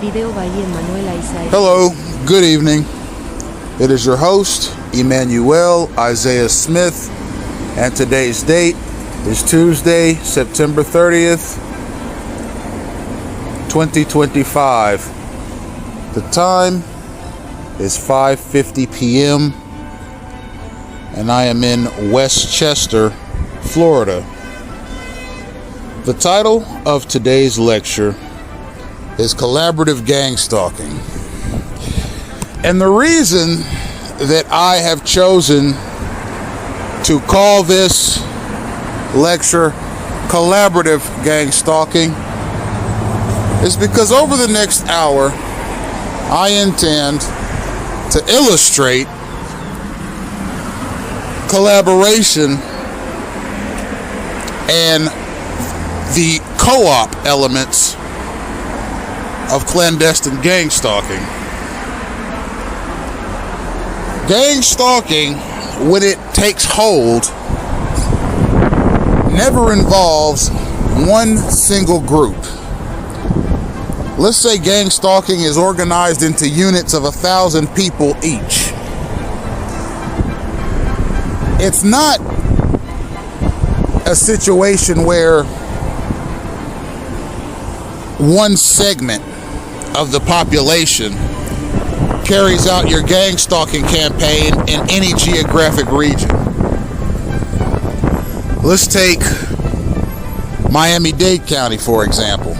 Hello, good evening. It is your host, Emmanuel Isaiah Smith, and today's date is Tuesday, September 30th, 2025. The time is 5:50 p.m. and I am in Westchester, Florida. The title of today's lecture is Collaborative Gang-stalking. And the reason that I have chosen to call this lecture Collaborative Gang-stalking is because over the next hour, I intend to illustrate collaboration and the co-op elements of clandestine gang stalking. Gang stalking, when it takes hold, never involves one single group. Let's say gang stalking is organized into units of 1,000 people each. It's not a situation where one segment of the population carries out your gang stalking campaign in any geographic region. Let's take Miami-Dade County, for example.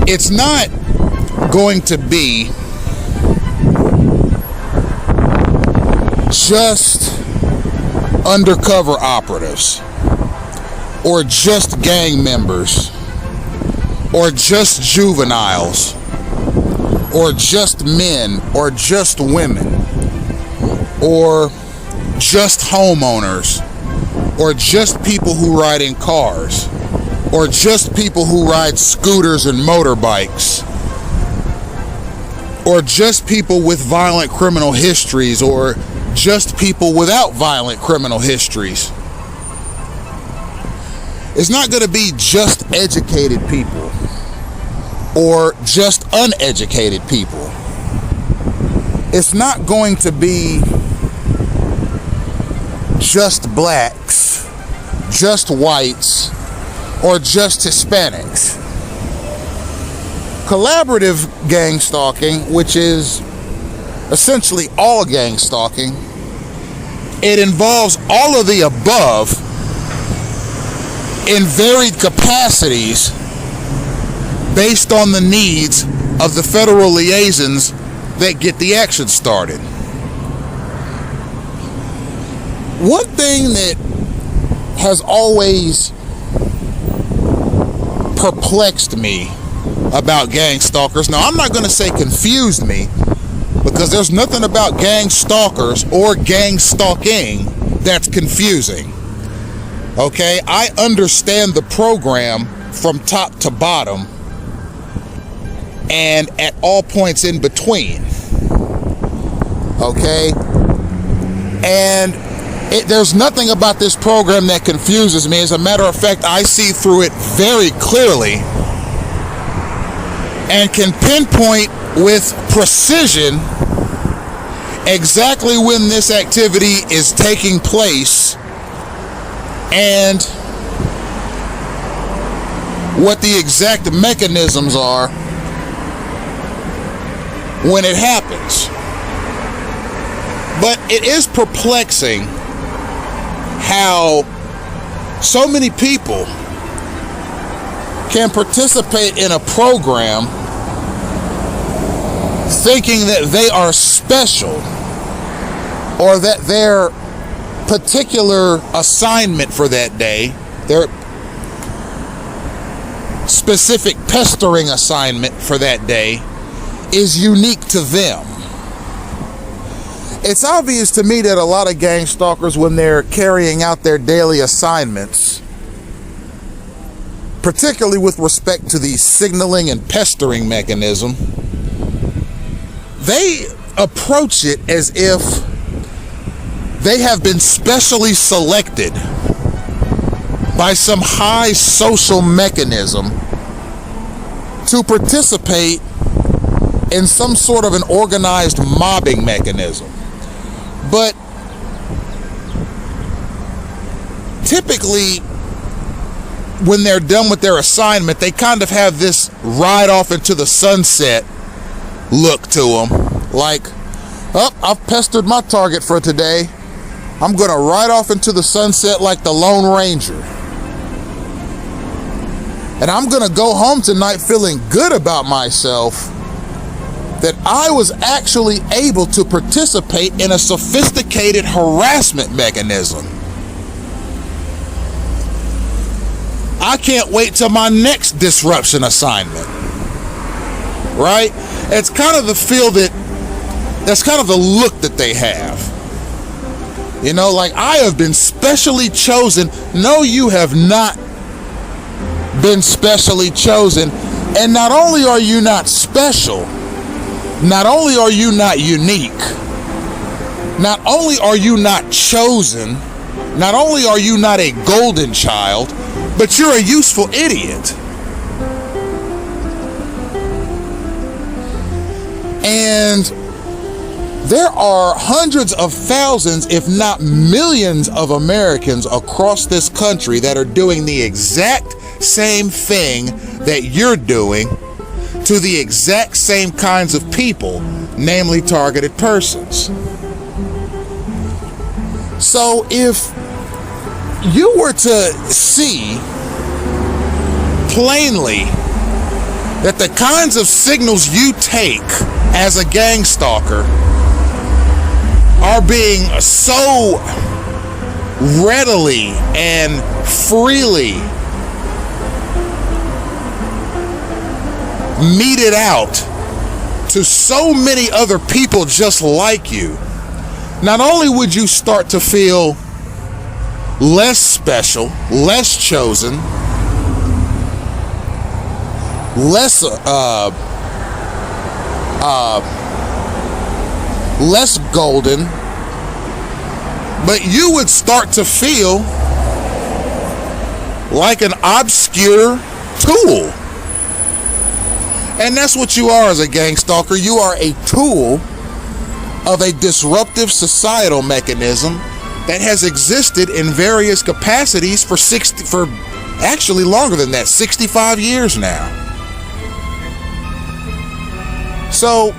It's not going to be just undercover operatives, or just gang members, or just juveniles, or just men, or just women, or just homeowners, or just people who ride in cars, or just people who ride scooters and motorbikes, or just people with violent criminal histories, or just people without violent criminal histories. It's not going to be just educated people or just uneducated people. It's not going to be just blacks, just whites, or just Hispanics. Collaborative gang stalking, which is essentially all gang stalking, it involves all of the above in varied capacities based on the needs of the federal liaisons that get the action started. One thing that has always perplexed me about gang stalkers, now I'm not going to say confused me, because there's nothing about gang stalkers or gang stalking that's confusing. Okay, I understand the program from top to bottom and at all points in between. Okay, and there's nothing about this program that confuses me. As a matter of fact, I see through it very clearly and can pinpoint with precision exactly when this activity is taking place and what the exact mechanisms are when it happens. But it is perplexing how so many people can participate in a program thinking that they are special, or that their particular assignment for that day, their specific pestering assignment for that day, is unique to them. It's obvious to me that a lot of gang stalkers, when they're carrying out their daily assignments, particularly with respect to the signaling and pestering mechanism, they approach it as if they have been specially selected by some high social mechanism to participate in some sort of an organized mobbing mechanism. But typically, when they're done with their assignment, they kind of have this ride off into the sunset look to them. Like, oh, I've pestered my target for today. I'm going to ride off into the sunset like the Lone Ranger. And I'm going to go home tonight feeling good about myself that I was actually able to participate in a sophisticated harassment mechanism. I can't wait till my next disruption assignment. Right? It's kind of the feel that's kind of the look that they have. You know, like, I have been specially chosen. No, you have not been specially chosen. And not only are you not special, not only are you not unique, not only are you not chosen, not only are you not a golden child, but you're a useful idiot. And there are hundreds of thousands, if not millions, of Americans across this country that are doing the exact same thing that you're doing to the exact same kinds of people, namely targeted persons. So if you were to see plainly that the kinds of signals you take as a gang stalker are being so readily and freely meted out to so many other people just like you, not only would you start to feel less special, less chosen, less golden, but you would start to feel like an obscure tool. And that's what you are as a gang stalker. You are a tool of a disruptive societal mechanism that has existed in various capacities for actually longer than that, 65 years now. So,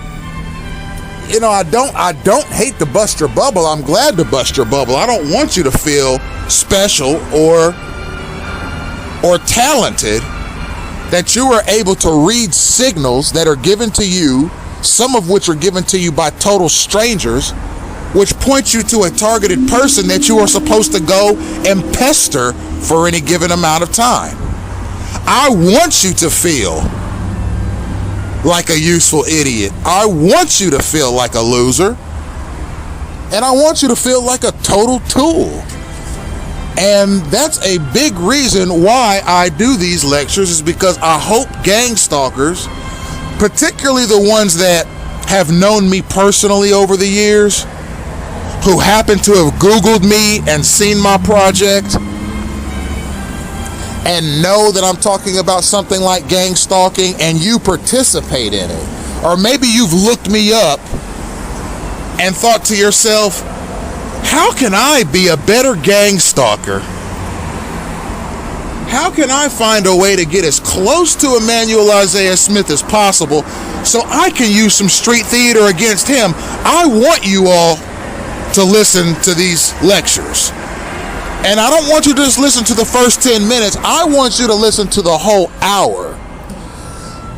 you know, I don't hate to bust your bubble. I'm glad to bust your bubble. I don't want you to feel special or talented that you are able to read signals that are given to you, some of which are given to you by total strangers, which point you to a targeted person that you are supposed to go and pester for any given amount of time. I want you to feel like a useful idiot. I want you to feel like a loser. And I want you to feel like a total tool. And that's a big reason why I do these lectures, is because I hope gang stalkers, particularly the ones that have known me personally over the years, who happen to have Googled me and seen my project and know that I'm talking about something like gang stalking and you participate in it. Or maybe you've looked me up and thought to yourself, how can I be a better gang stalker? How can I find a way to get as close to Emmanuel Isaiah Smith as possible so I can use some street theater against him? I want you all to listen to these lectures. And I don't want you to just listen to the first 10 minutes. I want you to listen to the whole hour,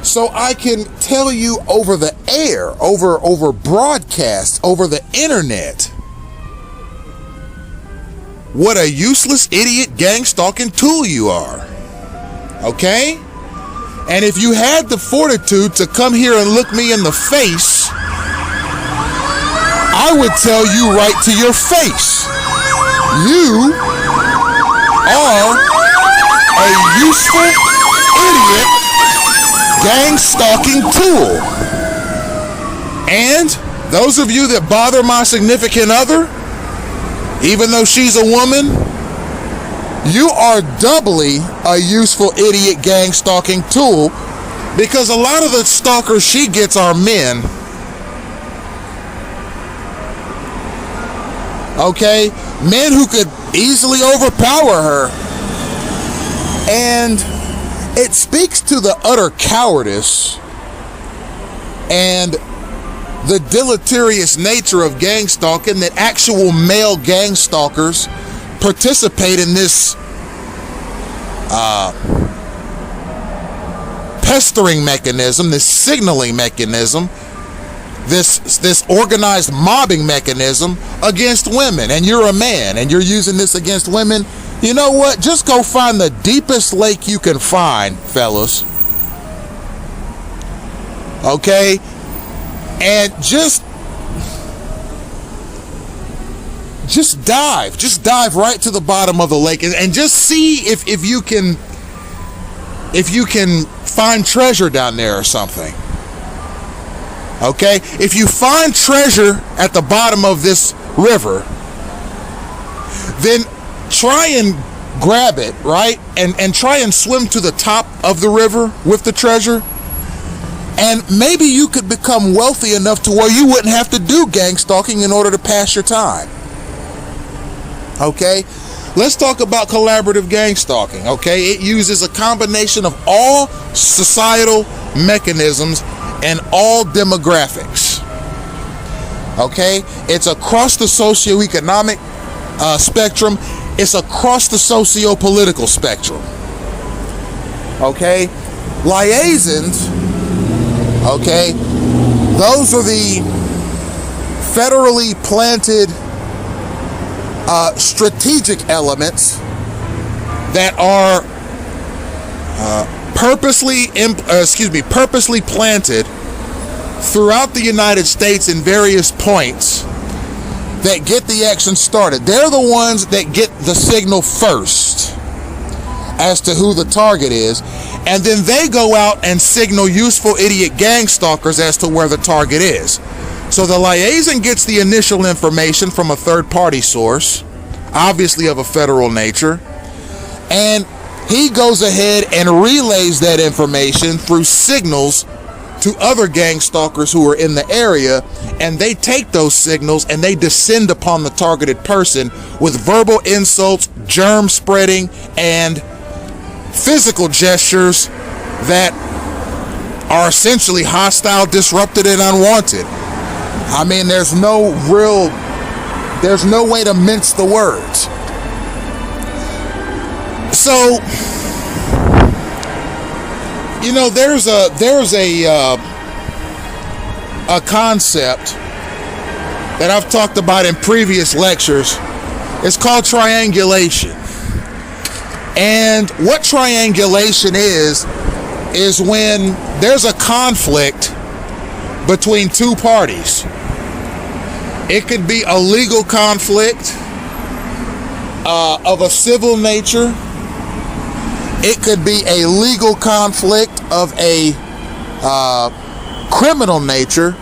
so I can tell you over the air, over broadcast, over the internet, what a useless idiot gang stalking tool you are. Okay? And if you had the fortitude to come here and look me in the face, I would tell you right to your face, you are a useful idiot gang stalking tool. And those of you that bother my significant other, even though she's a woman, you are doubly a useful idiot gang stalking tool, Because a lot of the stalkers she gets are men. Okay? Men who could easily overpower her. And it speaks to the utter cowardice and the deleterious nature of gang stalking that actual male gang stalkers participate in this pestering mechanism, this signaling mechanism, this organized mobbing mechanism against women. And you're a man and you're using this against women. You know what? Just go find the deepest lake you can find, fellas. Okay? And just dive right to the bottom of the lake and just see if you can find treasure down there or something. Okay? If you find treasure at the bottom of this river, then try and grab it, right? And try and swim to the top of the river with the treasure. And maybe you could become wealthy enough to where you wouldn't have to do gang stalking in order to pass your time. Okay? Let's talk about collaborative gang stalking. Okay? It uses a combination of all societal mechanisms and all demographics. Okay? It's across the socioeconomic spectrum. It's across the socio-political spectrum. Okay? Liaisons, okay, those are the federally planted strategic elements that are purposely planted throughout the United States in various points that get the action started. They're the ones that get the signal first as to who the target is, and then they go out and signal useful idiot gang stalkers as to where the target is. So the liaison gets the initial information from a third-party source, obviously of a federal nature, and he goes ahead and relays that information through signals to other gang stalkers who are in the area, and they take those signals and they descend upon the targeted person with verbal insults, germ spreading, and physical gestures that are essentially hostile, disrupted, and unwanted. I mean, there's no way to mince the words. So, you know, there's a concept that I've talked about in previous lectures. It's called triangulation. And what triangulation is when there's a conflict between two parties. It could be a legal conflict of a civil nature. It could be a legal conflict of a criminal nature.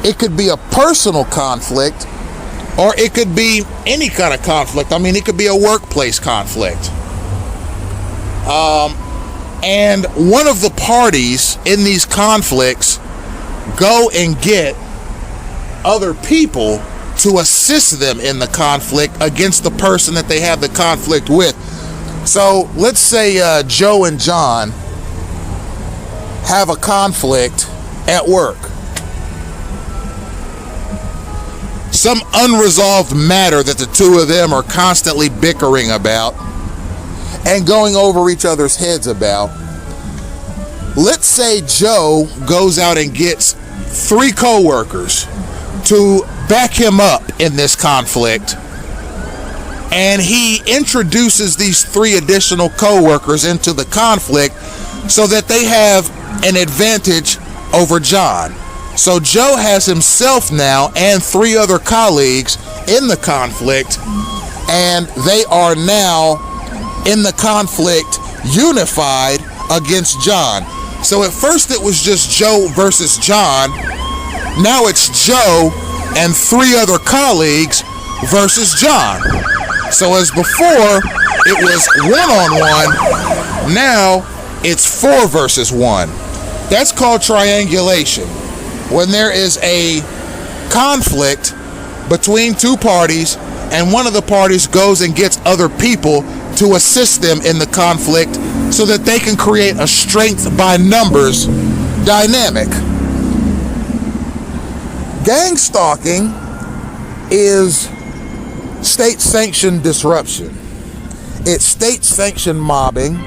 It could be a personal conflict, or it could be any kind of conflict. I mean, it could be a workplace conflict. And one of the parties in these conflicts go and get other people to assist them in the conflict against the person that they have the conflict with. So let's say Joe and John have a conflict at work. Some unresolved matter that the two of them are constantly bickering about and going over each other's heads about. Let's say Joe goes out and gets 3 co-workers to back him up in this conflict, and he introduces these 3 additional co-workers into the conflict so that they have an advantage over John. So Joe has himself now and 3 other colleagues in the conflict, and they are now in the conflict unified against John. So at first it was just Joe versus John. Now it's Joe and 3 other colleagues versus John. So as before, it was 1-on-1. Now it's 4 versus 1. That's called triangulation. When there is a conflict between two parties and one of the parties goes and gets other people to assist them in the conflict so that they can create a strength by numbers dynamic. Gang stalking is state-sanctioned disruption. It's state-sanctioned mobbing,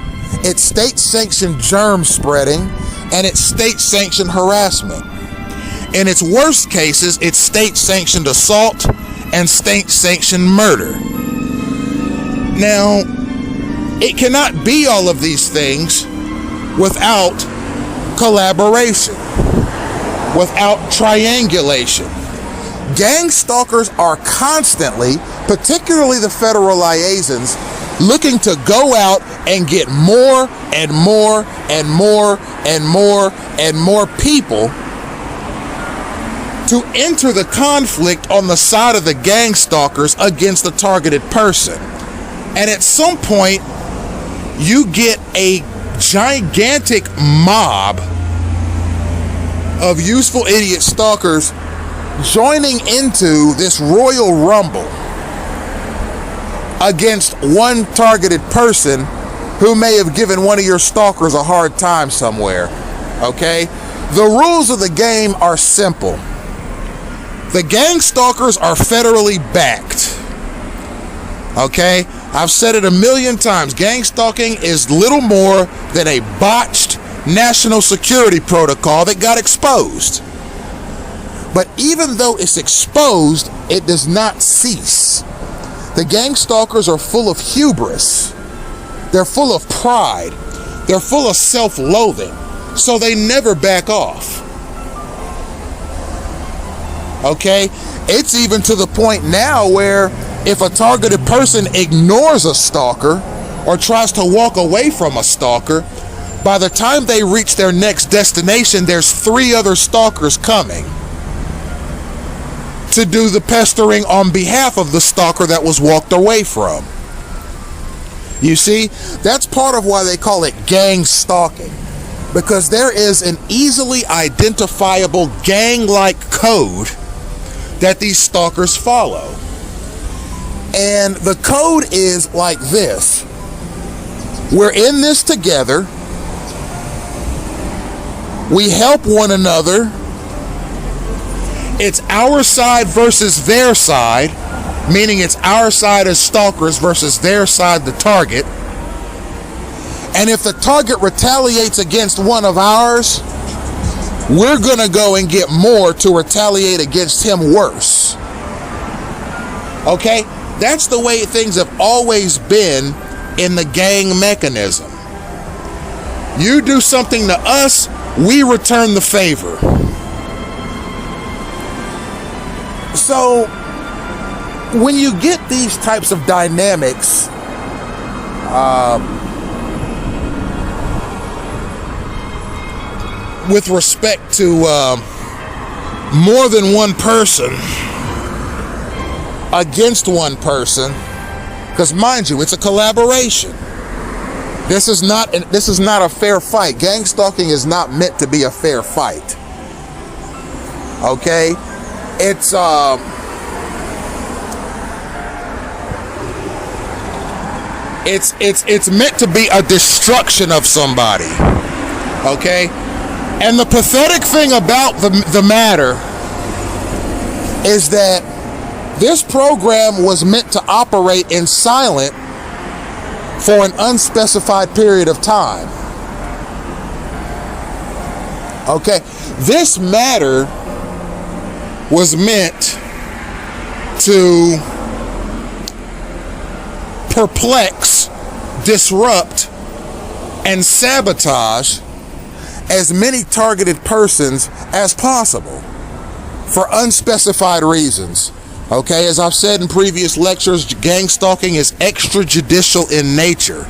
it's state-sanctioned germ spreading, and it's state-sanctioned harassment. In its worst cases, it's state-sanctioned assault and state-sanctioned murder. Now, it cannot be all of these things without collaboration, without triangulation. Gang stalkers are constantly, particularly the federal liaisons, looking to go out and get more and more and more and more and more people to enter the conflict on the side of the gang stalkers against the targeted person. And at some point, you get a gigantic mob of useful idiot stalkers joining into this royal rumble against one targeted person who may have given one of your stalkers a hard time somewhere. Okay? The rules of the game are simple. The gang stalkers are federally backed. Okay? I've said it a million times. Gang stalking is little more than a botched national security protocol that got exposed. But even though it's exposed, it does not cease. The gang stalkers are full of hubris. They're full of pride. They're full of self-loathing. So they never back off. Okay? It's even to the point now where if a targeted person ignores a stalker or tries to walk away from a stalker, by the time they reach their next destination, there's 3 other stalkers coming to do the pestering on behalf of the stalker that was walked away from. You see, that's part of why they call it gang stalking, because there is an easily identifiable gang-like code that these stalkers follow. And the code is like this. We're in this together. We help one another. It's our side versus their side, meaning it's our side as stalkers versus their side, the target. And if the target retaliates against one of ours, we're gonna go and get more to retaliate against him worse. Okay? That's the way things have always been in the gang mechanism. You do something to us, we return the favor. So, when you get these types of dynamics, with respect to more than one person against one person, because mind you, it's a collaboration. This is not a fair fight. Gang stalking is not meant to be a fair fight. Okay? It's meant to be a destruction of somebody. Okay? And the pathetic thing about the matter is that this program was meant to operate in silent for an unspecified period of time. Okay? This matter was meant to perplex, disrupt, and sabotage as many targeted persons as possible for unspecified reasons. Okay, as I've said in previous lectures, gang stalking is extrajudicial in nature.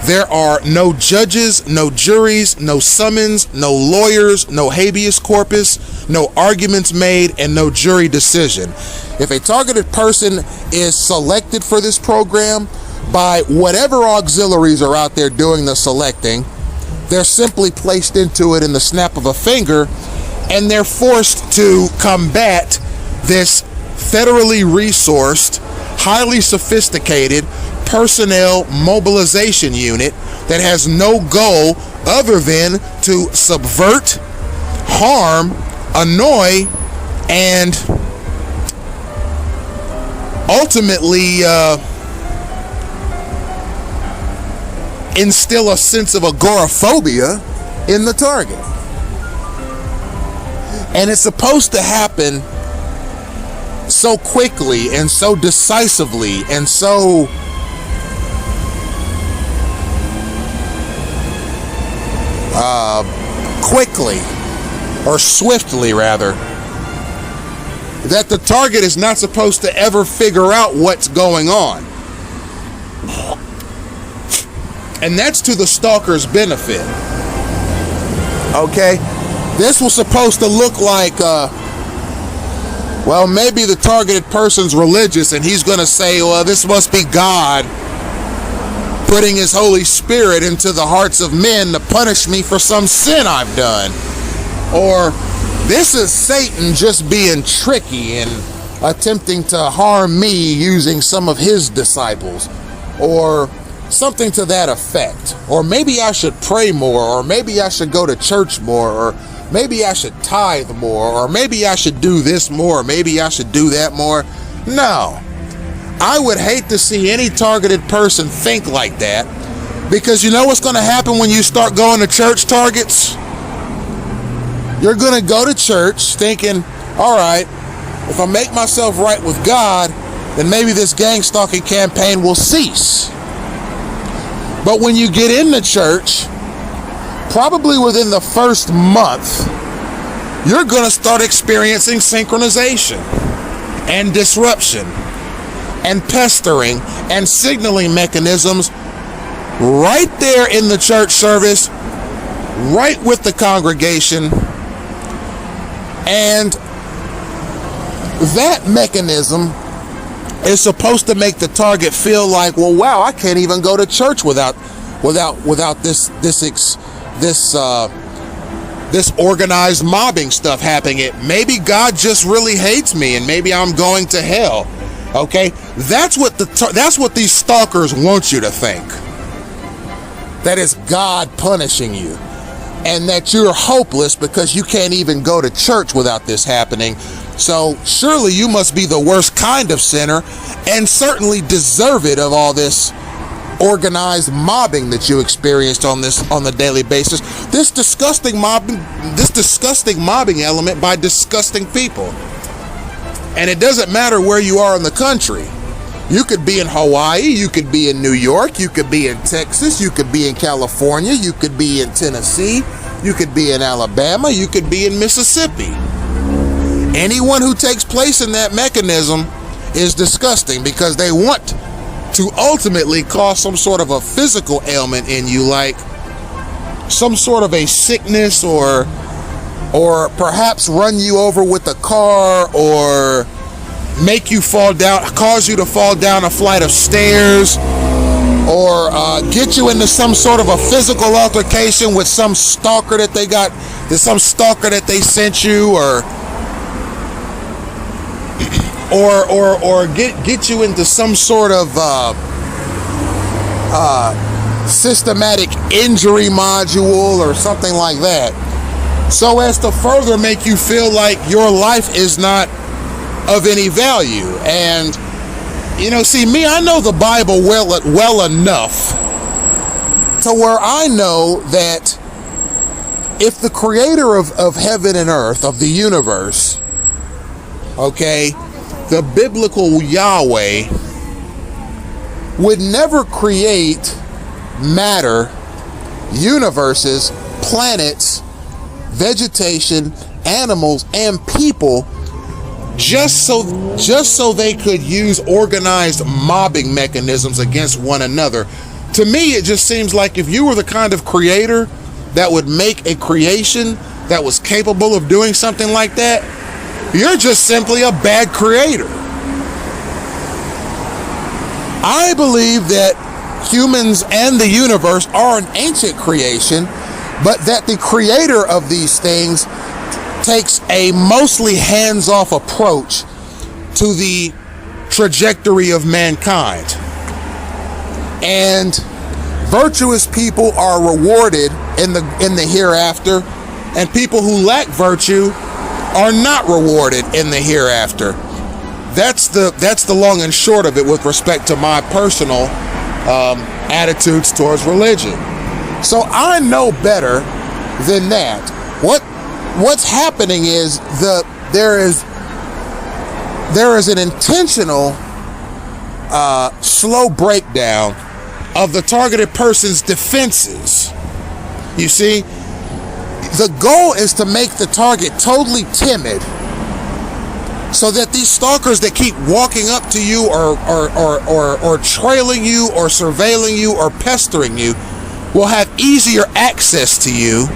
There are no judges, no juries, no summons, no lawyers, no habeas corpus, no arguments made, and no jury decision. If a targeted person is selected for this program by whatever auxiliaries are out there doing the selecting, They're simply placed into it in the snap of a finger, and they're forced to combat this federally resourced, highly sophisticated personnel mobilization unit that has no goal other than to subvert, harm, annoy, and ultimately instill a sense of agoraphobia in the target. And it's supposed to happen so quickly and so decisively and so quickly, or swiftly rather, that the target is not supposed to ever figure out what's going on. And that's to the stalker's benefit. Okay? This was supposed to look like, well, maybe the targeted person's religious and he's going to say, well, this must be God putting his Holy Spirit into the hearts of men to punish me for some sin I've done. Or this is Satan just being tricky and attempting to harm me using some of his disciples. Or something to that effect. Or maybe I should pray more, or maybe I should go to church more, or maybe I should tithe more, or maybe I should do this more, or maybe I should do that more. No. I would hate to see any targeted person think like that, because you know what's going to happen when you start going to church, targets? You're going to go to church thinking, all right, if I make myself right with God, then maybe this gang stalking campaign will cease. But when you get into church, probably within the first month, you're going to start experiencing synchronization and disruption and pestering and signaling mechanisms right there in the church service, right with the congregation. And that mechanism is supposed to make the target feel like, well, wow, I can't even go to church without this organized mobbing stuff happening. Maybe God just really hates me, and maybe I'm going to hell. Okay, that's what these stalkers want you to think. That is God punishing you, and that you're hopeless because you can't even go to church without this happening. So surely you must be the worst kind of sinner, and certainly deserve it of all this organized mobbing that you experienced on the daily basis. This disgusting mobbing element by disgusting people. And it doesn't matter where you are in the country. You could be in Hawaii, you could be in New York, you could be in Texas, you could be in California, you could be in Tennessee, you could be in Alabama, you could be in Mississippi. Anyone who takes place in that mechanism is disgusting, because they want to ultimately cause some sort of a physical ailment in you, like some sort of a sickness, or perhaps run you over with a car, or make you fall down, cause you to fall down a flight of stairs, or get you into some sort of a physical altercation with some stalker that they got, some stalker that they sent you, or get you into some sort of systematic injury module or something like that, so as to further make you feel like your life is not of any value. And see, me, I know the Bible well enough to where I know that if the creator of heaven and earth, of the universe, okay, the biblical Yahweh, would never create matter, universes, planets, vegetation, animals, and people just so they could use organized mobbing mechanisms against one another. To me, it just seems like if you were the kind of creator that would make a creation that was capable of doing something like that, you're just simply a bad creator. I believe that humans and the universe are an ancient creation but that the creator of these things takes a mostly hands-off approach to the trajectory of mankind. And virtuous people are rewarded in the hereafter, and people who lack virtue are not rewarded in the hereafter. That's the long and short of it with respect to my personal attitudes towards religion. So I know better than that. What's happening is there is an intentional slow breakdown of the targeted person's defenses. You see, the goal is to make the target totally timid, so that these stalkers that keep walking up to you or trailing you or surveilling you or pestering you will have easier access to you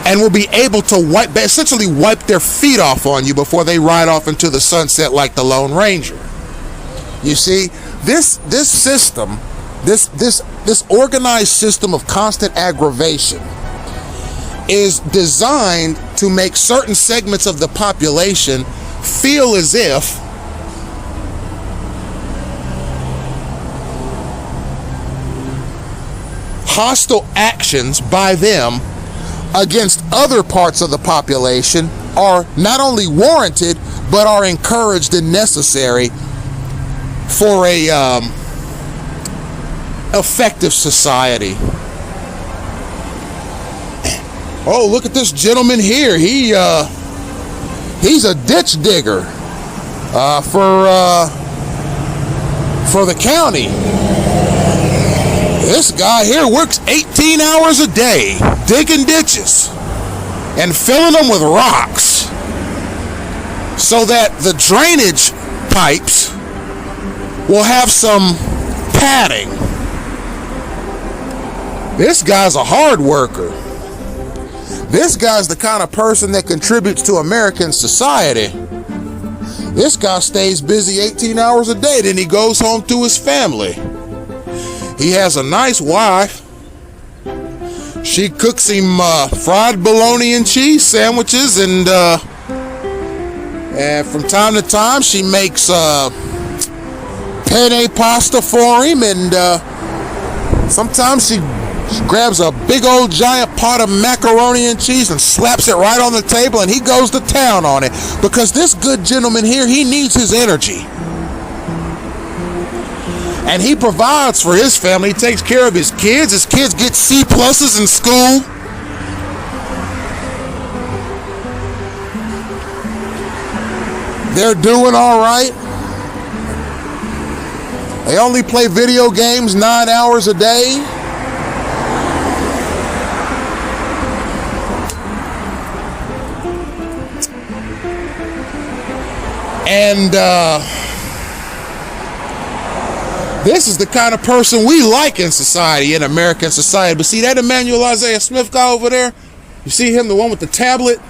and will be able to essentially wipe their feet off on you before they ride off into the sunset like the Lone Ranger. You see, this system, this organized system of constant aggravation is designed to make certain segments of the population feel as if hostile actions by them against other parts of the population are not only warranted, but are encouraged and necessary for a effective society. Oh, look at this gentleman here. He's a ditch digger for the county. This guy here works 18 hours a day digging ditches and filling them with rocks so that the drainage pipes will have some padding. This guy's a hard worker. This guy's the kind of person that contributes to American society. This guy stays busy 18 hours a day, then he goes home to his family. He has a nice wife. She cooks him fried bologna and cheese sandwiches, and from time to time she makes penne pasta for him, and sometimes she grabs a big old giant pot of macaroni and cheese and slaps it right on the table, and he goes to town on it, because this good gentleman here, he needs his energy. And he provides for his family. He takes care of his kids. His kids get C+ in school. They're doing all right. They only play video games 9 hours a day. And this is the kind of person we like in society, in American society. But see that Emmanuel Isaiah Smith guy over there? You see him, the one with the tablet?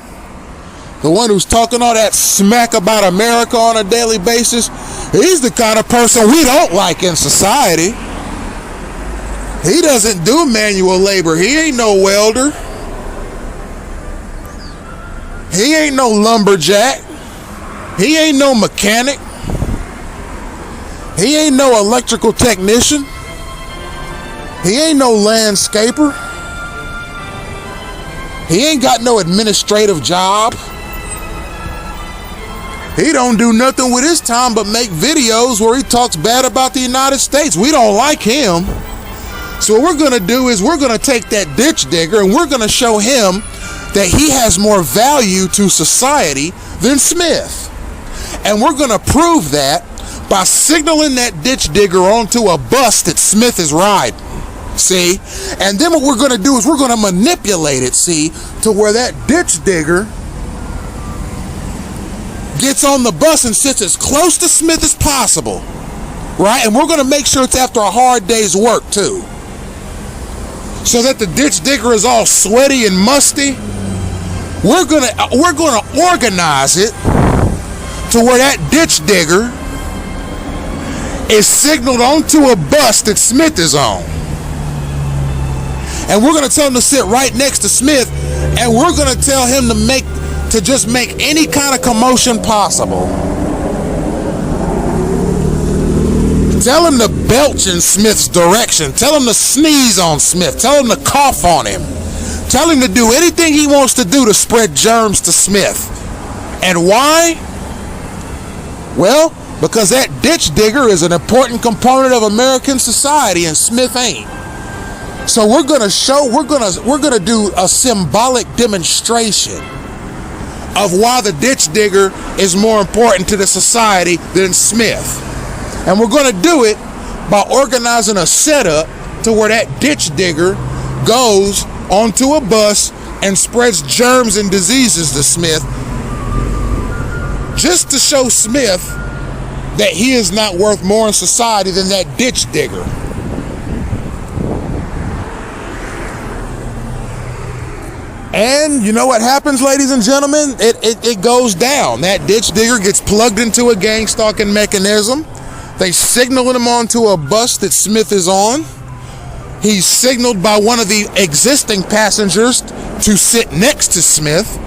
The one who's talking all that smack about America on a daily basis? He's the kind of person we don't like in society. He doesn't do manual labor. He ain't no welder. He ain't no lumberjack. He ain't no mechanic. He ain't no electrical technician. He ain't no landscaper. He ain't got no administrative job. He don't do nothing with his time but make videos where he talks bad about the United States. We don't like him. So what we're going to do is we're going to take that ditch digger and we're going to show him that he has more value to society than Smith. And we're going to prove that by signaling that ditch digger onto a bus that Smith is riding. See? And then what we're going to do is we're going to manipulate it, see, to where that ditch digger gets on the bus and sits as close to Smith as possible. Right? And we're going to make sure it's after a hard day's work, too. So that the ditch digger is all sweaty and musty. We're going to organize it to where that ditch digger is signaled onto a bus that Smith is on. and we're going to tell him to sit right next to Smith, and we're going to tell him to just make any kind of commotion possible. Tell him to belch in Smith's direction. Tell him to sneeze on Smith. Tell him to cough on him. Tell him to do anything he wants to do to spread germs to Smith. And why? Well, because that ditch digger is an important component of American society, and Smith ain't. So we're gonna do a symbolic demonstration of why the ditch digger is more important to the society than Smith. And we're going to do it by organizing a setup to where that ditch digger goes onto a bus and spreads germs and diseases to Smith, just to show Smith that he is not worth more in society than that ditch digger. And you know what happens, ladies and gentlemen? It goes down. That ditch digger gets plugged into a gang stalking mechanism. They signal him onto a bus that Smith is on. He's signaled by one of the existing passengers to sit next to Smith.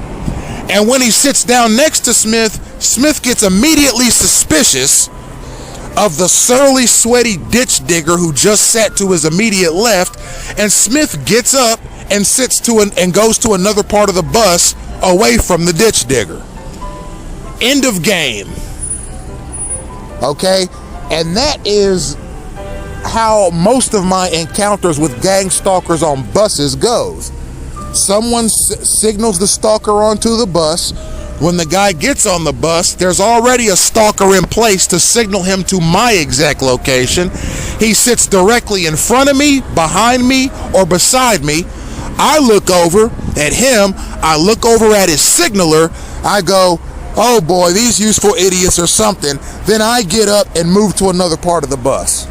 And when he sits down next to Smith, Smith gets immediately suspicious of the surly, sweaty ditch digger who just sat to his immediate left. And Smith gets up and and goes to another part of the bus away from the ditch digger. End of game. Okay? And that is how most of my encounters with gang stalkers on buses goes. Someone signals the stalker onto the bus. When the guy gets on the bus, there's already a stalker in place to signal him to my exact location. He sits directly in front of me, behind me, or beside me. I look over at him. I look over at his signaler. I go, oh boy, these useful idiots or something. Then I get up and move to another part of the bus.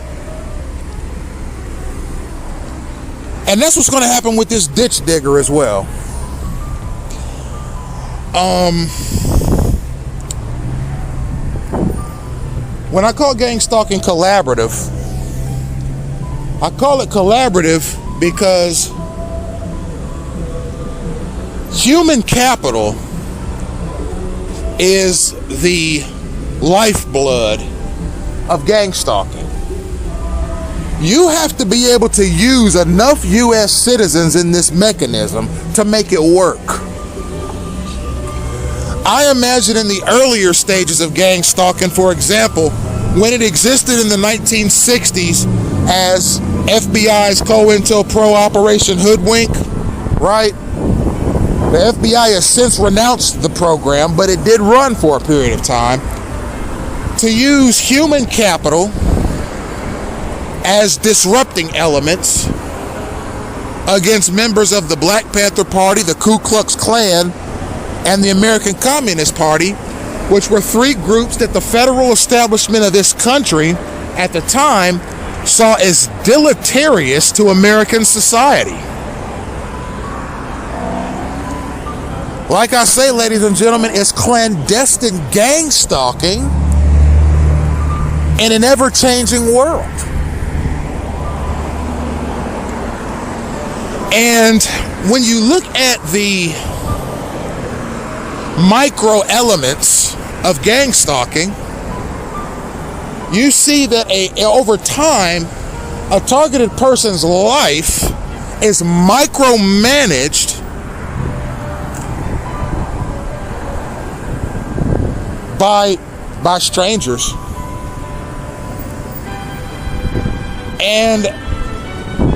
And that's what's going to happen with this ditch digger as well. When I call gang stalking collaborative, I call it collaborative because human capital is the lifeblood of gang stalking. You have to be able to use enough U.S. citizens in this mechanism to make it work. I imagine in the earlier stages of gang stalking, for example, when it existed in the 1960s as FBI's COINTELPRO Operation Hoodwink, right? The FBI has since renounced the program, but it did run for a period of time to use human capital as disrupting elements against members of the Black Panther Party, the Ku Klux Klan, and the American Communist Party, which were three groups that the federal establishment of this country at the time saw as deleterious to American society. Like I say, ladies and gentlemen, it's clandestine gang stalking in an ever-changing world. And when you look at the micro elements of gang stalking, you see that over time, a targeted person's life is micromanaged by strangers. And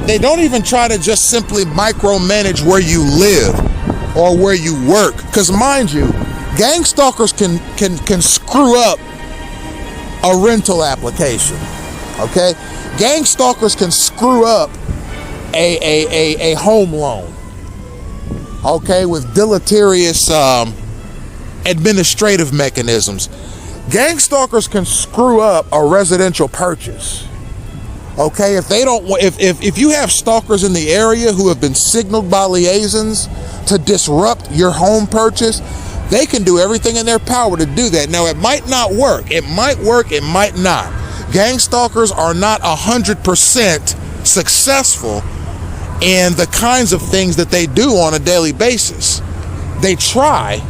they don't even try to just simply micromanage where you live or where you work. Because mind you, gang stalkers can screw up a rental application. Okay? Gang stalkers can screw up a home loan. Okay, with deleterious administrative mechanisms. Gang stalkers can screw up a residential purchase. Okay, if you have stalkers in the area who have been signaled by liaisons to disrupt your home purchase, they can do everything in their power to do that. Now, it might not work. It might work, it might not. Gang stalkers are not 100% successful in the kinds of things that they do on a daily basis. They try.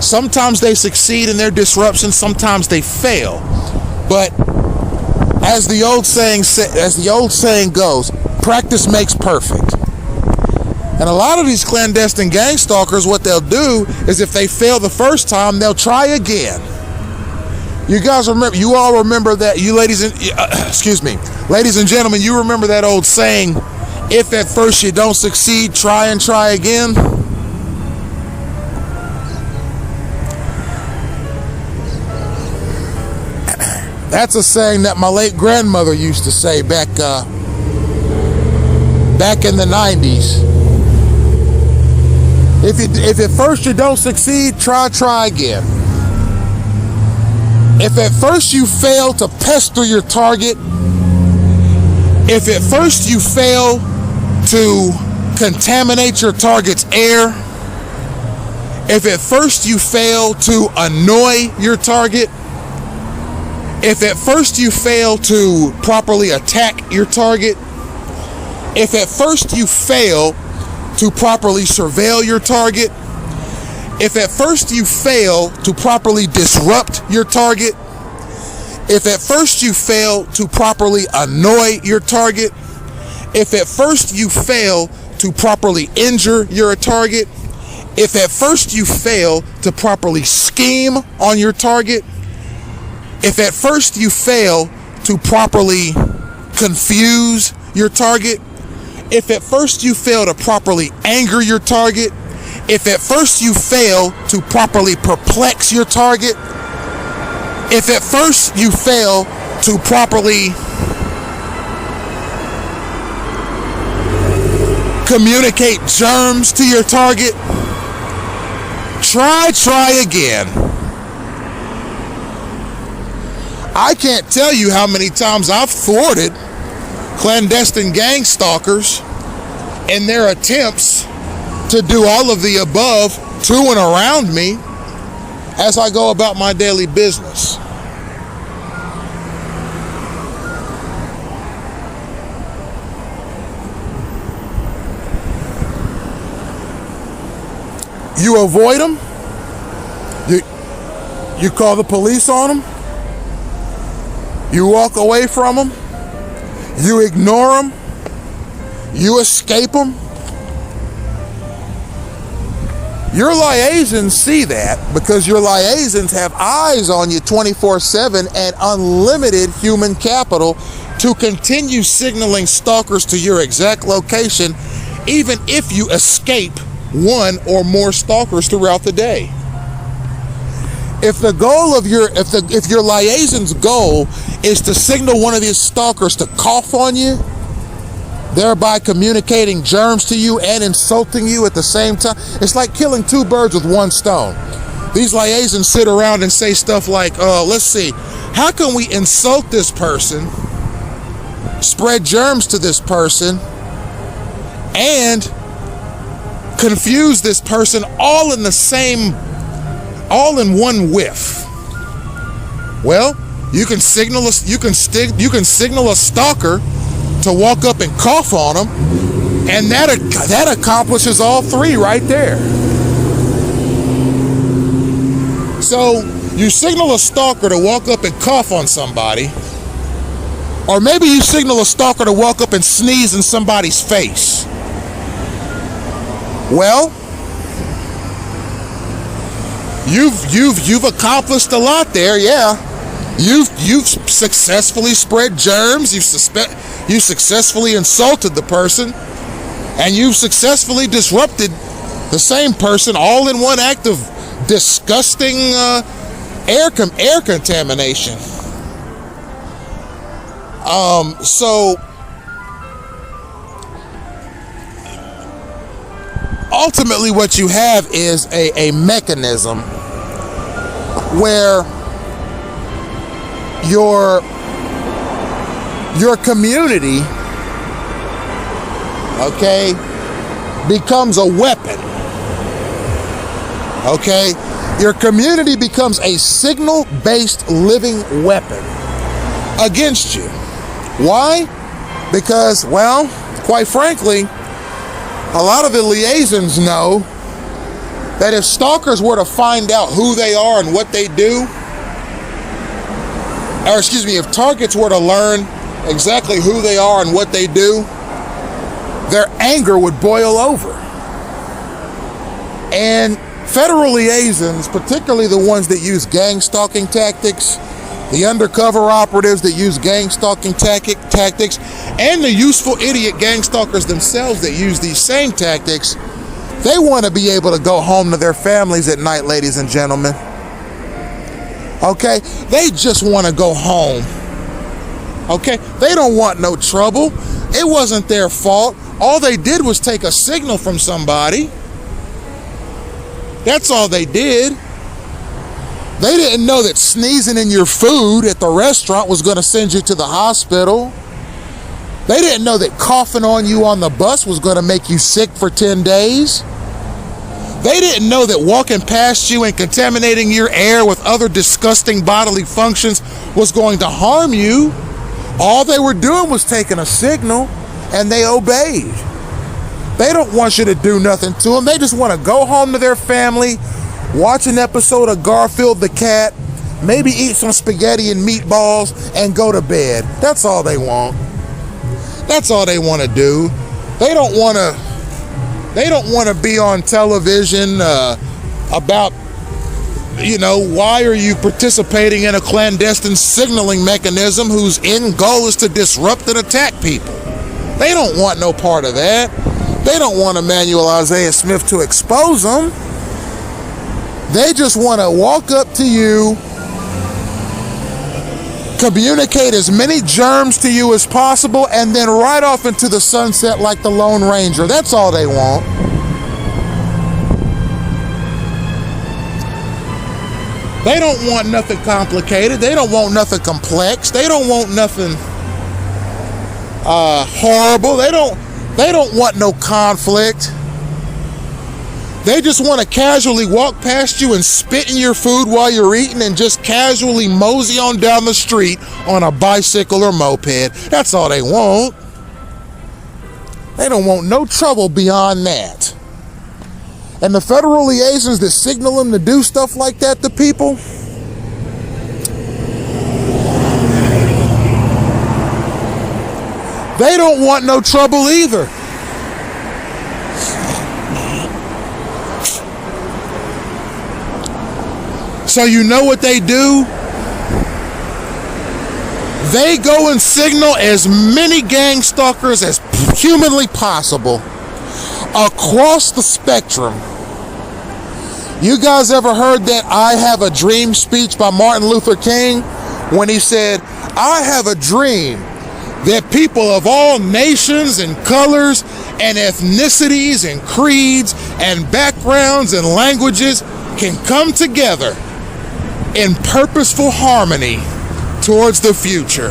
Sometimes they succeed in their disruption, sometimes they fail. But as the old saying goes, practice makes perfect. And a lot of these clandestine gang stalkers, what they'll do is if they fail the first time, they'll try again. You guys remember, you all remember that, you ladies and gentlemen, you remember that old saying, if at first you don't succeed, try and try again? That's a saying that my late grandmother used to say back in the 90s. If at first you don't succeed, try again. If at first you fail to pester your target, if at first you fail to contaminate your target's air, if at first you fail to annoy your target, if at first you fail to properly attack your target, if at first you fail to properly surveil your target, if at first you fail to properly disrupt your target, if at first you fail to properly annoy your target, if at first you fail to properly injure your target, if at first you fail to properly scheme on your target, if at first you fail to properly confuse your target, if at first you fail to properly anger your target, if at first you fail to properly perplex your target, if at first you fail to properly communicate germs to your target, try again. I can't tell you how many times I've thwarted clandestine gang stalkers in their attempts to do all of the above to and around me as I go about my daily business. You avoid them, you call the police on them, you walk away from them, you ignore them, you escape them. Your liaisons see that because your liaisons have eyes on you 24/7 and unlimited human capital to continue signaling stalkers to your exact location, even if you escape one or more stalkers throughout the day. If the goal of if your liaison's goal is to signal one of these stalkers to cough on you, thereby communicating germs to you and insulting you at the same time, it's like killing two birds with one stone. These liaisons sit around and say stuff like, let's see, how can we insult this person, spread germs to this person, and confuse this person all in one whiff? Well, you can signal a stalker to walk up and cough on them, and that accomplishes all three right there. So you signal a stalker to walk up and cough on somebody, or maybe you signal a stalker to walk up and sneeze in somebody's face. Well, you've accomplished a lot there, yeah. You've successfully spread germs, you've successfully insulted the person, and you've successfully disrupted the same person, all in one act of disgusting air contamination. So ultimately what you have is a mechanism where your community, okay, becomes a weapon. Okay, your community becomes a signal-based living weapon against you. Why? Because, well, quite frankly, a lot of the liaisons know that if stalkers were to find out who they are and what they do, or excuse me, if targets were to learn exactly who they are and what they do, their anger would boil over. And federal liaisons, particularly the ones that use gang-stalking tactics, the undercover operatives that use gang-stalking tactics, and the useful idiot gang stalkers themselves that use these same tactics, they want to be able to go home to their families at night, ladies and gentlemen. Okay? They just want to go home. Okay? They don't want no trouble. It wasn't their fault. All they did was take a signal from somebody. That's all they did. They didn't know that sneezing in your food at the restaurant was going to send you to the hospital. They didn't know that coughing on you on the bus was going to make you sick for 10 days. They didn't know that walking past you and contaminating your air with other disgusting bodily functions was going to harm you. All they were doing was taking a signal, and they obeyed. They don't want you to do nothing to them. They just want to go home to their family, watch an episode of Garfield the Cat, maybe eat some spaghetti and meatballs, and go to bed. That's all they want. That's all they want to do. They don't want to be on television about, why are you participating in a clandestine signaling mechanism whose end goal is to disrupt and attack people. They don't want no part of that. They don't want Emmanuel Isaiah Smith to expose them. They just want to walk up to you, communicate as many germs to you as possible, and then ride off into the sunset like the Lone Ranger. That's all they want. They don't want nothing complicated. They don't want nothing complex. They don't want nothing horrible. They don't want no conflict. They just want to casually walk past you and spit in your food while you're eating and just casually mosey on down the street on a bicycle or moped. That's all they want. They don't want no trouble beyond that. And the federal liaisons that signal them to do stuff like that to people, they don't want no trouble either. So you know what they do? They go and signal as many gang stalkers as humanly possible across the spectrum. You guys ever heard that I Have a Dream speech by Martin Luther King when he said, I have a dream that people of all nations and colors and ethnicities and creeds and backgrounds and languages can come together in purposeful harmony towards the future.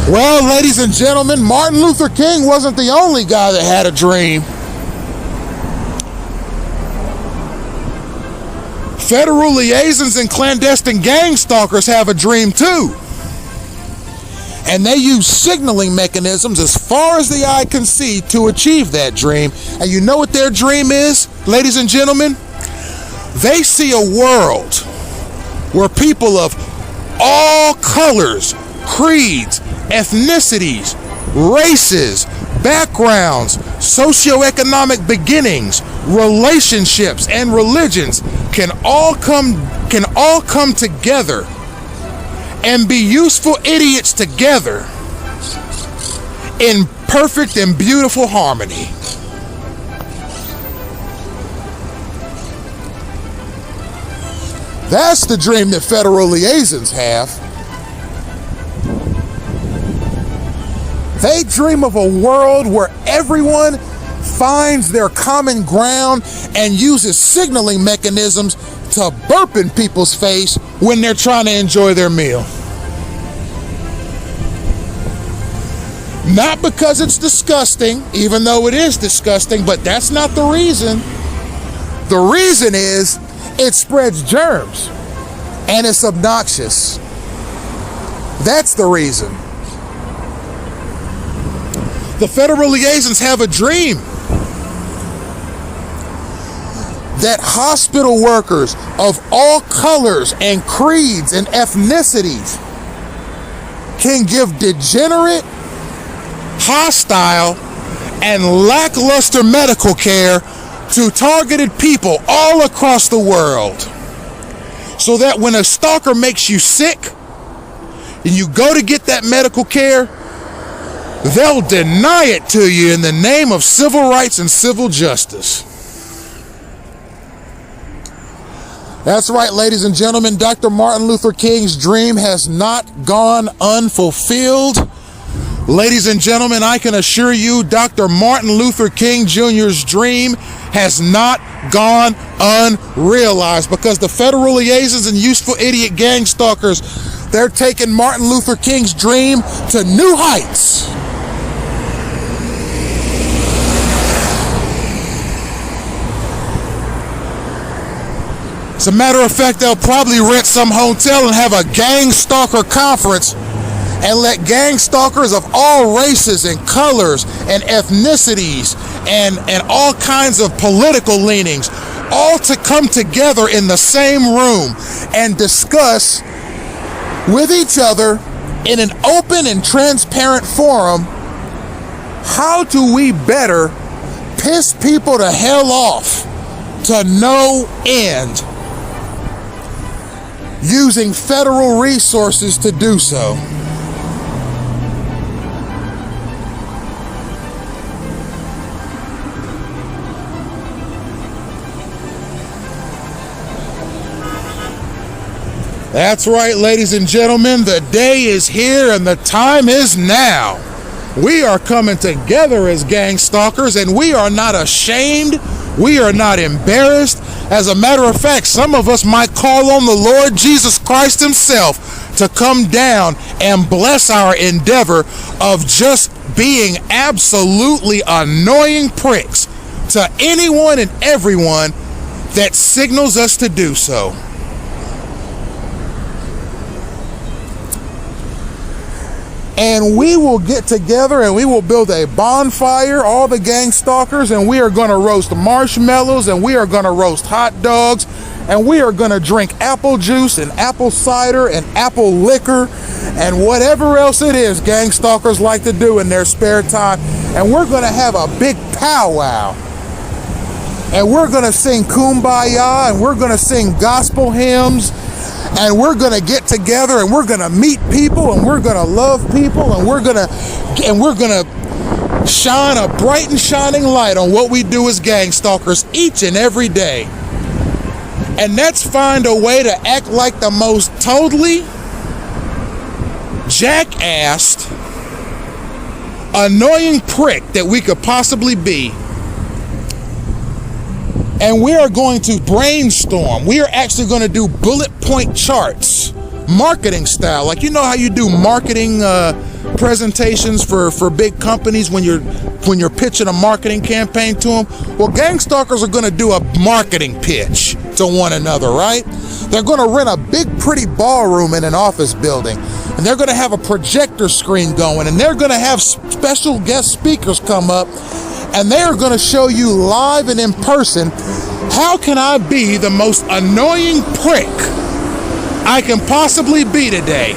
Well, ladies and gentlemen, Martin Luther King wasn't the only guy that had a dream. Federal liaisons and clandestine gang stalkers have a dream too. And they use signaling mechanisms as far as the eye can see to achieve that dream. And you know what their dream is, ladies and gentlemen? They see a world where people of all colors, creeds, ethnicities, races, backgrounds, socioeconomic beginnings, relationships, and religions can all come together and be useful idiots together in perfect and beautiful harmony. That's the dream that federal liaisons have. They dream of a world where everyone finds their common ground and uses signaling mechanisms to burp in people's face when they're trying to enjoy their meal. Not because it's disgusting, even though it is disgusting, but that's not the reason. The reason is it spreads germs and it's obnoxious. That's the reason. The federal liaisons have a dream that hospital workers of all colors and creeds and ethnicities can give degenerate, hostile, and lackluster medical care to targeted people all across the world. So that when a stalker makes you sick and you go to get that medical care, they'll deny it to you in the name of civil rights and civil justice. That's right, ladies and gentlemen, Dr. Martin Luther King's dream has not gone unfulfilled. Ladies and gentlemen, I can assure you Dr. Martin Luther King Jr.'s dream has not gone unrealized, because the federal liaisons and useful idiot gang stalkers, they're taking Martin Luther King's dream to new heights. As a matter of fact, they'll probably rent some hotel and have a gang stalker conference and let gang stalkers of all races and colors and ethnicities and all kinds of political leanings all to come together in the same room and discuss with each other in an open and transparent forum, how do we better piss people the hell off to no end, using federal resources to do so. That's right, ladies and gentlemen, the day is here and the time is now. We are coming together as gang stalkers, and we are not ashamed. We are not embarrassed. As a matter of fact, some of us might call on the Lord Jesus Christ himself to come down and bless our endeavor of just being absolutely annoying pricks to anyone and everyone that signals us to do so. And we will get together and we will build a bonfire, all the gang stalkers, and we are going to roast marshmallows, and we are going to roast hot dogs, and we are going to drink apple juice and apple cider and apple liquor and whatever else it is gang stalkers like to do in their spare time. And we're going to have a big powwow. And we're going to sing Kumbaya, and we're going to sing gospel hymns. And we're going to get together and we're going to meet people and we're going to love people and we're going to shine a bright and shining light on what we do as gang stalkers each and every day. And let's find a way to act like the most totally jackassed, annoying prick that we could possibly be. And we are going to brainstorm. We are actually going to do bullet point charts, marketing style. Like, you know how you do marketing presentations for big companies when you're pitching a marketing campaign to them? Well, gang stalkers are going to do a marketing pitch to one another, right? They're going to rent a big, pretty ballroom in an office building, and they're going to have a projector screen going, and they're going to have special guest speakers come up, and they are going to show you live and in person, how can I be the most annoying prick I can possibly be today?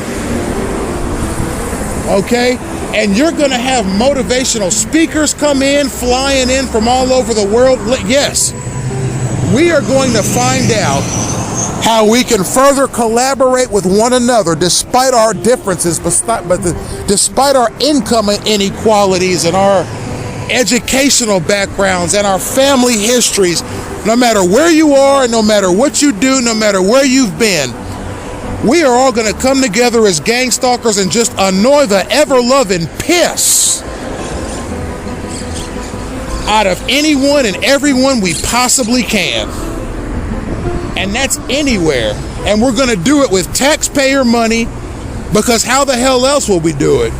Okay? And you're going to have motivational speakers come in, flying in from all over the world. Yes, we are going to find out how we can further collaborate with one another despite our differences, despite our income inequalities and our educational backgrounds and our family histories. No matter where you are, no matter what you do, no matter where you've been, we are all going to come together as gang stalkers and just annoy the ever-loving piss out of anyone and everyone we possibly can. And that's anywhere. And we're going to do it with taxpayer money, because how the hell else will we do it?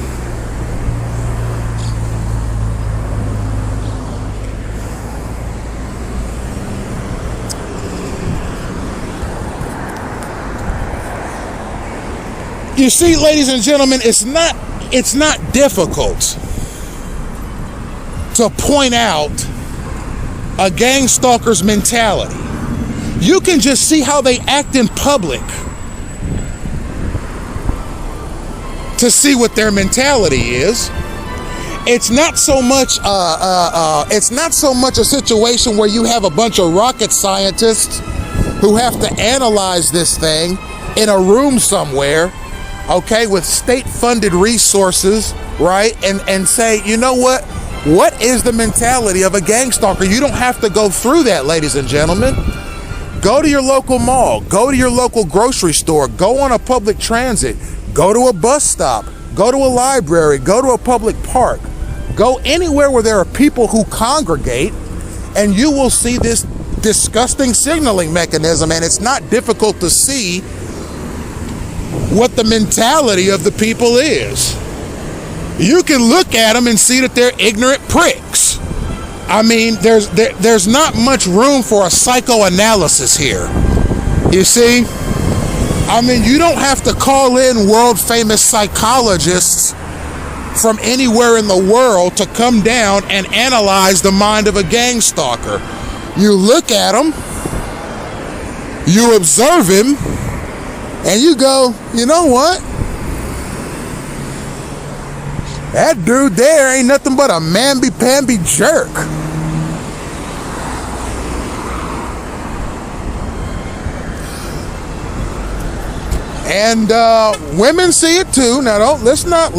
You see, ladies and gentlemen, it's not difficult to point out a gang stalker's mentality. You can just see how they act in public to see what their mentality is. It's not so much a situation where you have a bunch of rocket scientists who have to analyze this thing in a room somewhere, okay, with state-funded resources, right? And say, you know what is the mentality of a gang stalker? You don't have to go through that, ladies and gentlemen. Go to your local mall, go to your local grocery store, go on a public transit, go to a bus stop, go to a library, go to a public park, go anywhere where there are people who congregate, and you will see this disgusting signaling mechanism. And it's not difficult to see what the mentality of the people is. You can look at them and see that they're ignorant pricks. I mean, there's not much room for a psychoanalysis here. You see? I mean, you don't have to call in world famous psychologists from anywhere in the world to come down and analyze the mind of a gang stalker. You look at him, you observe him, and you go, you know what? That dude there ain't nothing but a mamby-pamby jerk. And women see it too. Now, let's not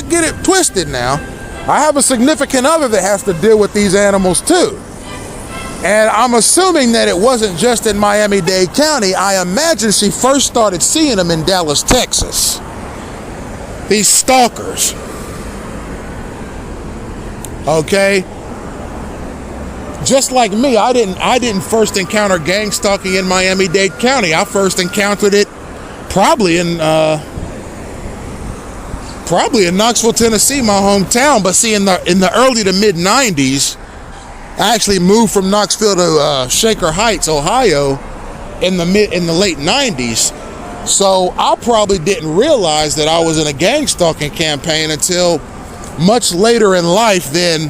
get it twisted. Now, I have a significant other that has to deal with these animals too, and I'm assuming that it wasn't just in Miami-Dade County. I imagine she first started seeing them in Dallas, Texas. These stalkers. Okay. Just like me, I didn't first encounter gang stalking in Miami-Dade County. I first encountered it probably in Knoxville, Tennessee, my hometown. But see, in the early to mid 90s, I actually moved from Knoxville to Shaker Heights, Ohio, in the late 90s. So I probably didn't realize that I was in a gang stalking campaign until much later in life than,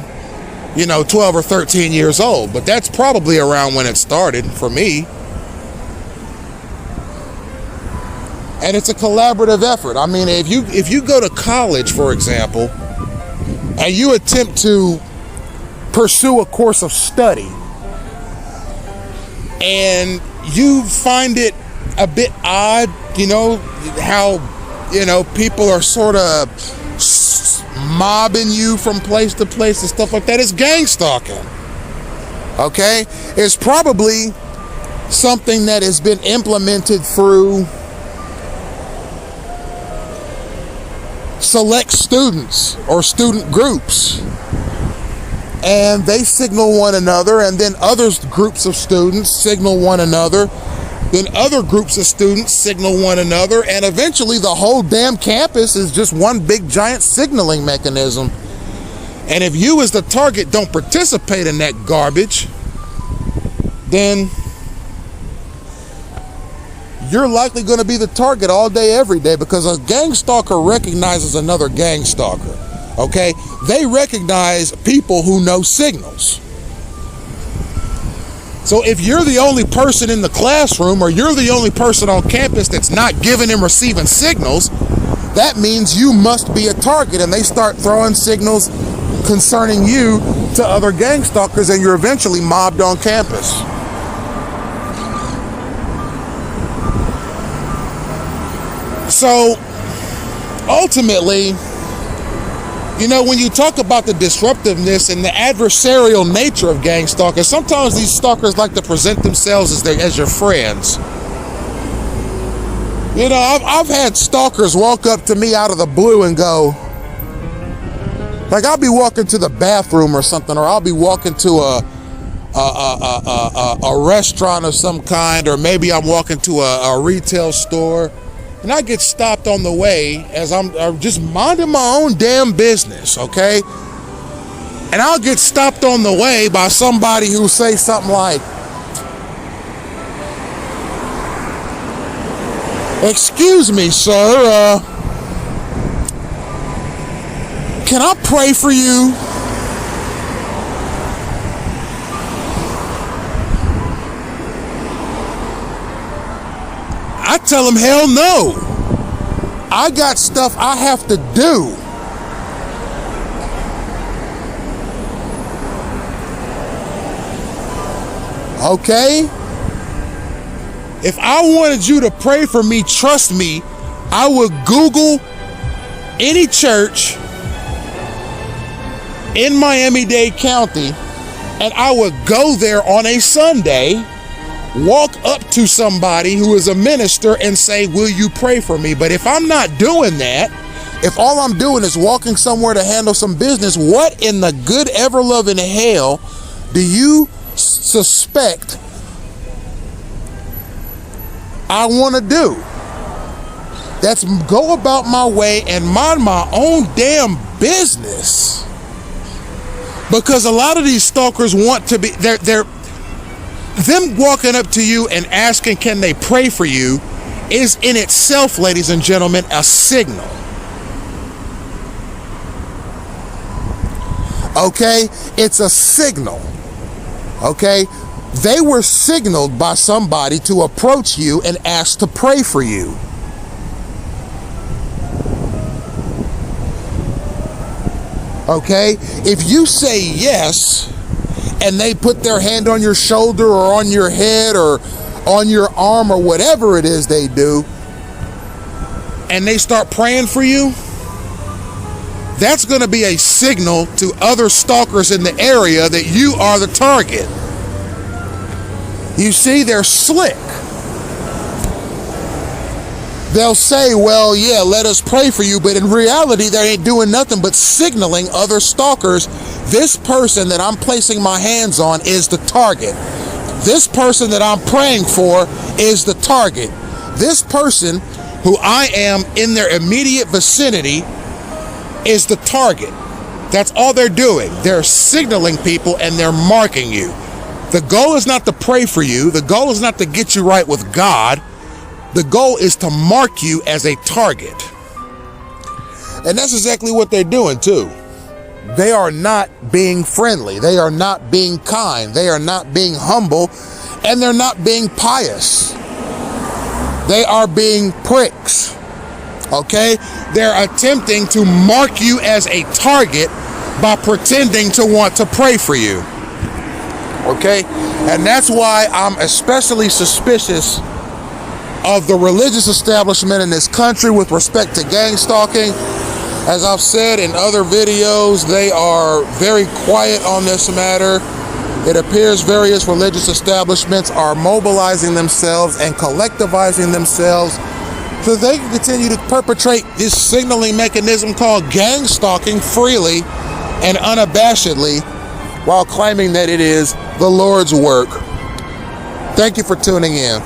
12 or 13 years old. But that's probably around when it started for me. And it's a collaborative effort. I mean, if you go to college, for example, and you attempt to pursue a course of study, and you find it a bit odd, how, people are sort of mobbing you from place to place and stuff like that. It's gang stalking. Okay? It's probably something that has been implemented through select students or student groups, and they signal one another, and then other groups of students signal one another, then other groups of students signal one another, and eventually the whole damn campus is just one big giant signaling mechanism. And if you as the target don't participate in that garbage, then you're likely going to be the target all day, every day, because a gang stalker recognizes another gang stalker. Okay? They recognize people who know signals. So if you're the only person in the classroom, or you're the only person on campus that's not giving and receiving signals, that means you must be a target, and they start throwing signals concerning you to other gang stalkers, and you're eventually mobbed on campus. So ultimately, when you talk about the disruptiveness and the adversarial nature of gang stalkers, sometimes these stalkers like to present themselves as your friends. I've had stalkers walk up to me out of the blue and go, like, I'll be walking to the bathroom or something, or I'll be walking to a restaurant of some kind, or maybe I'm walking to a retail store, and I get stopped on the way as I'm just minding my own damn business, okay? And I'll get stopped on the way by somebody who say something like, "Excuse me, sir, can I pray for you?" I tell them, hell no. I got stuff I have to do. Okay? If I wanted you to pray for me, trust me, I would Google any church in Miami-Dade County, and I would go there on a Sunday, walk up to somebody who is a minister and say, will you pray for me? But if I'm not doing that, if all I'm doing is walking somewhere to handle some business, what in the good ever-loving hell do you suspect I want to do? That's go about my way and mind my own damn business. Because a lot of these stalkers want to be, they're them walking up to you and asking can they pray for you is in itself, ladies and gentlemen, a signal. Okay? It's a signal. Okay? They were signaled by somebody to approach you and ask to pray for you. Okay? If you say yes, and they put their hand on your shoulder or on your head or on your arm or whatever it is they do, and they start praying for you, that's going to be a signal to other stalkers in the area that you are the target. You see, they're slick. They'll say, well, yeah, let us pray for you, but in reality, they ain't doing nothing but signaling other stalkers, this person that I'm placing my hands on is the target. This person that I'm praying for is the target. This person who I am in their immediate vicinity is the target. That's all they're doing. They're signaling people and they're marking you. The goal is not to pray for you. The goal is not to get you right with God. The goal is to mark you as a target. And that's exactly what they're doing too. They are not being friendly. They are not being kind. They are not being humble. And they're not being pious. They are being pricks. Okay? They're attempting to mark you as a target by pretending to want to pray for you. Okay? And that's why I'm especially suspicious of the religious establishment in this country with respect to gang stalking. As I've said in other videos, they are very quiet on this matter. It appears various religious establishments are mobilizing themselves and collectivizing themselves so they can continue to perpetrate this signaling mechanism called gang stalking freely and unabashedly while claiming that it is the Lord's work. Thank you for tuning in.